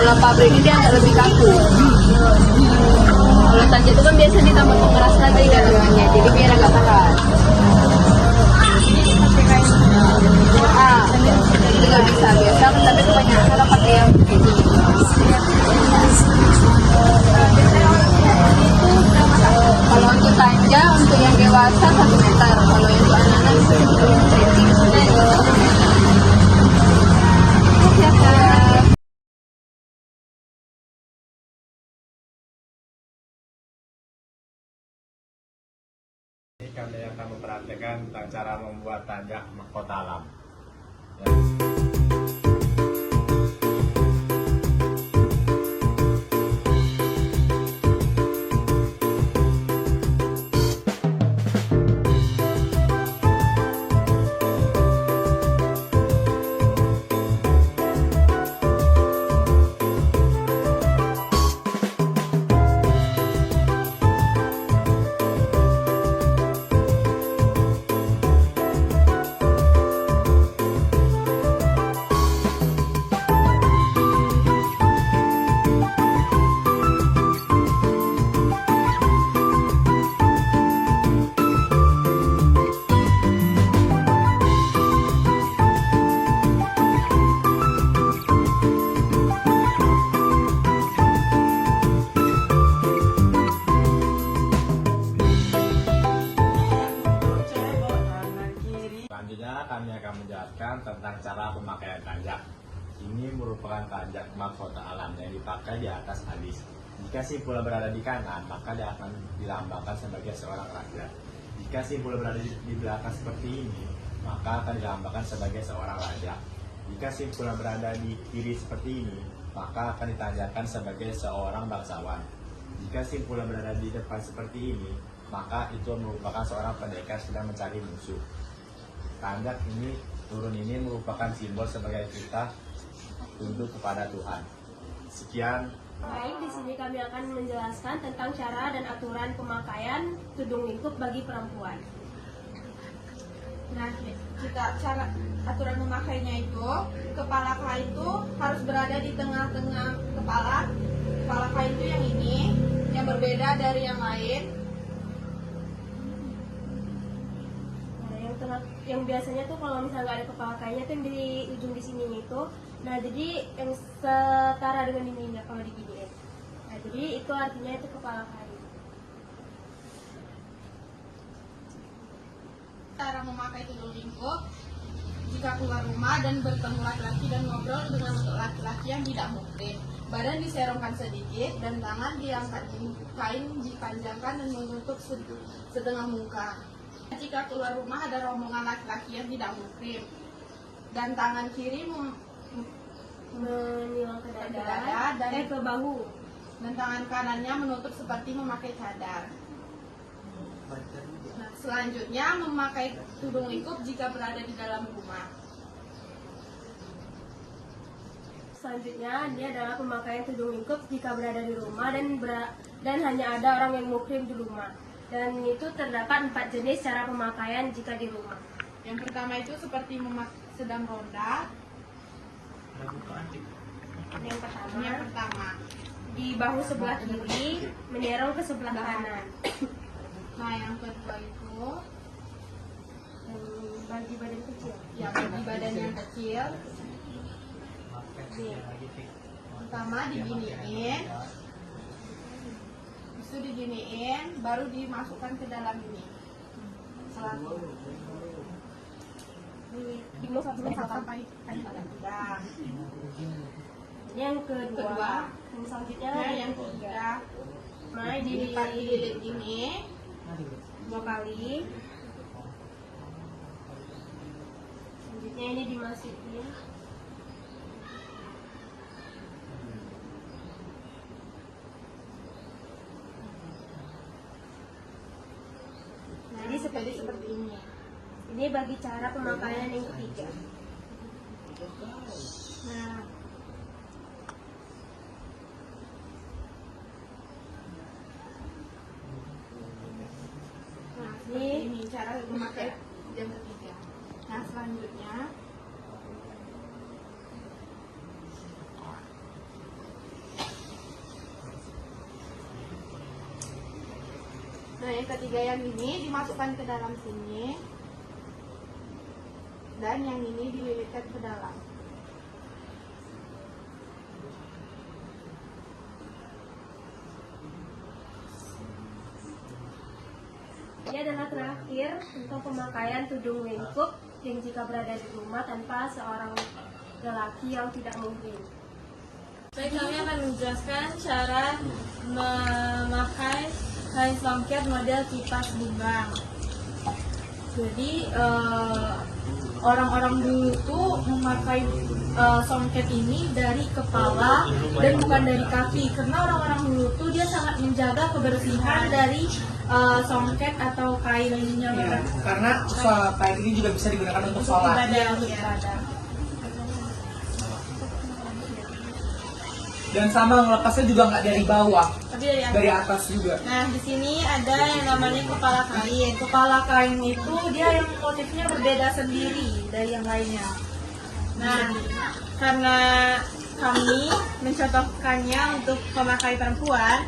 Kalau pabrik ini dia agak lebih kaku. Kalau tanjak itu kan biasa ditambah pengeras lagi kandungannya, jadi biar agak keras. Ini juga bisa biasa, tapi kebanyakan orang pakai yang ini. Kalau untuk tanjak, untuk yang dewasa 1 meter. Kalau yang untuk anak-anak itu 10 cm. Ini kami akan memperhatikan tentang cara membuat tanjak mahkota alam. Selanjutnya kami akan menjelaskan tentang cara pemakaian tanjak. Ini merupakan tanjak mahkota alam yang dipakai di atas alis. Jika simpul berada di kanan, maka dia akan dilambangkan sebagai seorang raja. Jika simpul berada di belakang seperti ini, maka akan dilambangkan sebagai seorang raja. Jika simpul berada di kiri seperti ini, maka akan ditanjakkan sebagai seorang bangsawan. Jika simpul berada di depan seperti ini, maka itu merupakan seorang pendekar sedang mencari musuh. Tanjak ini, turun ini merupakan simbol sebagai kita tunduk kepada Tuhan. Sekian. Baik, di sini kami akan menjelaskan tentang cara dan aturan pemakaian tudung lingkup bagi perempuan. Nah, kita cara aturan memakainya itu, kepala kain itu harus berada di tengah-tengah kepala. Kepala kain itu yang ini, yang berbeda dari yang lain. Yang biasanya tuh kalau misalnya nggak ada kepala kainnya tuh yang di ujung di sini itu, nah jadi yang setara dengan ininya kalau diginiin. Nah jadi itu artinya itu kepala kain. Cara memakai tudung lingkup, jika keluar rumah dan bertemu laki-laki dan ngobrol dengan laki-laki yang tidak muhrim, badan diserongkan sedikit dan tangan diangkat kain dipanjangkan dan menutup setengah muka. Jika keluar rumah ada rombongan laki-laki yang tidak muhrim dan tangan kiri Menyilang ke dada dada dan ke bahu, dan tangan kanannya menutup seperti memakai cadar. Nah, selanjutnya memakai tudung lingkup jika berada di dalam rumah. Selanjutnya dia adalah pemakaian tudung lingkup jika berada di rumah dan hanya ada orang yang muhrim di rumah. Dan itu terdapat 4 jenis cara pemakaian jika di rumah. Yang pertama itu seperti sedang ronda. Yang pertama di bahu sebelah kiri menyerong ke sebelah kanan. Nah, yang kedua itu Bagi badan kecil. yang bagi badan yang kecil. Pertama diginiin, itu diginiin, baru dimasukkan ke dalam ini. Sampai pedang. Yang kedua, yang selanjutnya Yang ketiga, dilipat dililit gini, 2 kali. Selanjutnya ini dimasukin. Jadi seperti ini. Ini bagi cara pemakaian yang ketiga. nah, ini cara memakai yang ketiga. Nah, selanjutnya Nah, yang ketiga yang ini dimasukkan ke dalam sini. Dan yang ini dililitkan ke dalam. Ini adalah terakhir untuk pemakaian tudung lingkup yang jika berada di rumah tanpa seorang lelaki yang tidak muhrim. Baik, kami akan menjelaskan cara memakai kain songket model kipas bunga. Jadi orang-orang dulu tuh memakai songket ini dari kepala dan bukan dari kaki, karena orang-orang dulu tuh dia sangat menjaga kebersihan dari songket atau kainnya mereka. Karena kain ini juga bisa digunakan untuk sholat. Untuk ibadah. Dan sama melepasnya juga nggak dari bawah, Tapi dari atas juga. Nah, di sini ada yang namanya kepala kain. Kepala kain itu dia yang motifnya berbeda sendiri dari yang lainnya. Nah, karena kami mencontohkannya untuk pemakai perempuan,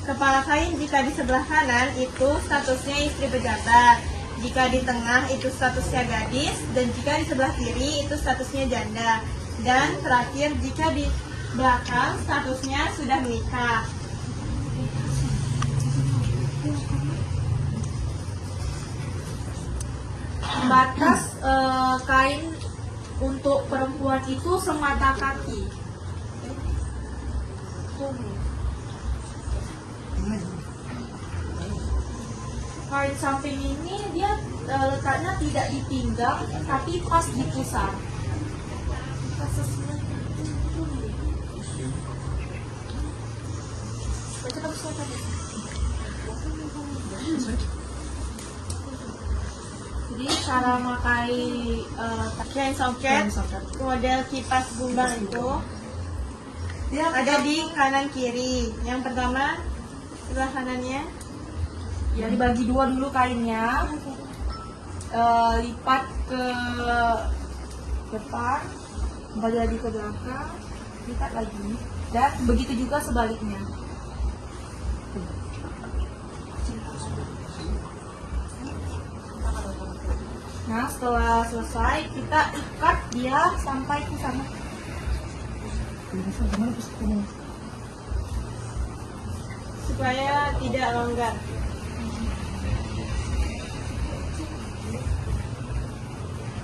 kepala kain jika di sebelah kanan itu statusnya istri pejabat, jika di tengah itu statusnya gadis, dan jika di sebelah kiri itu statusnya janda. Dan terakhir jika di belakang statusnya sudah menikah. Batas kain untuk perempuan itu semata kaki. Kain samping ini dia letaknya tidak di pinggang tapi pas di pusar. Jadi cara memakai kain songket model kipas bumbang itu ada di kanan kiri. Yang pertama sebelah kanannya ya dibagi dua dulu kainnya, lipat ke depan, kembali lagi ke belakang, lipat lagi, dan begitu juga sebaliknya. Nah, setelah selesai kita ikat dia sampai ke sana. Supaya tidak longgar.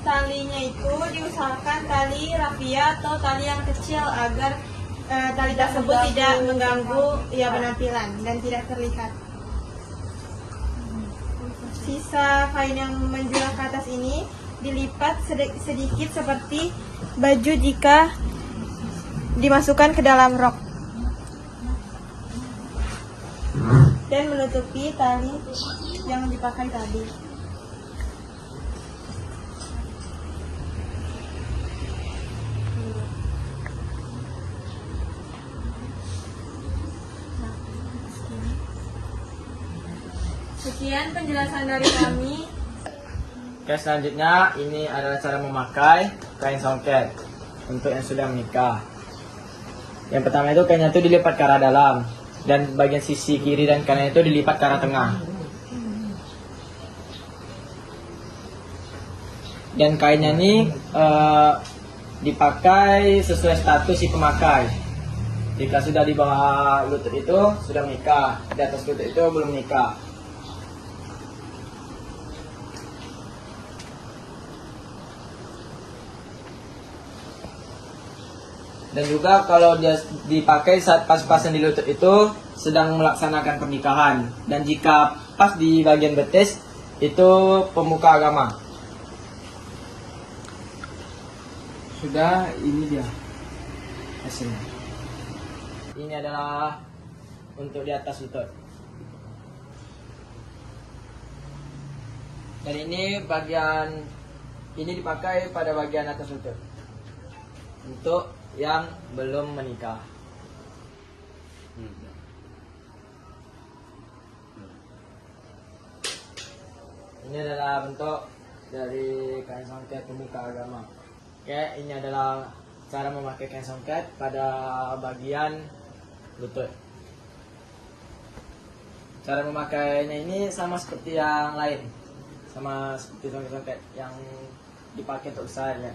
Talinya itu diusahakan tali rafia atau tali yang kecil agar tali tersebut tidak mengganggu penampilan dan tidak terlihat. Sisa kain yang menjulang ke atas ini dilipat sedikit seperti baju jika dimasukkan ke dalam rok dan menutupi tali yang dipakai tadi. Sekian penjelasan dari kami. Oke, selanjutnya ini adalah cara memakai kain songket untuk yang sudah menikah. Yang pertama itu kainnya itu dilipat ke arah dalam dan bagian sisi kiri dan kanan itu dilipat ke arah tengah. Dan kainnya ini dipakai sesuai status si pemakai. Jika sudah di bawah lutut itu sudah menikah, di atas lutut itu belum menikah. Dan juga kalau dia dipakai saat pas-pasan di lutut itu sedang melaksanakan pernikahan. Dan jika pas di bagian betis itu pemuka agama. Sudah, ini dia hasilnya. Ini adalah untuk di atas lutut. Dan ini bagian ini dipakai pada bagian atas lutut. Untuk yang belum menikah. Ini adalah bentuk dari kain songket pemuka agama. Oke, ini adalah cara memakai kain songket pada bagian lutut. Cara memakainya ini sama seperti yang lain, sama seperti contoh yang dipakai untuk usaha ya.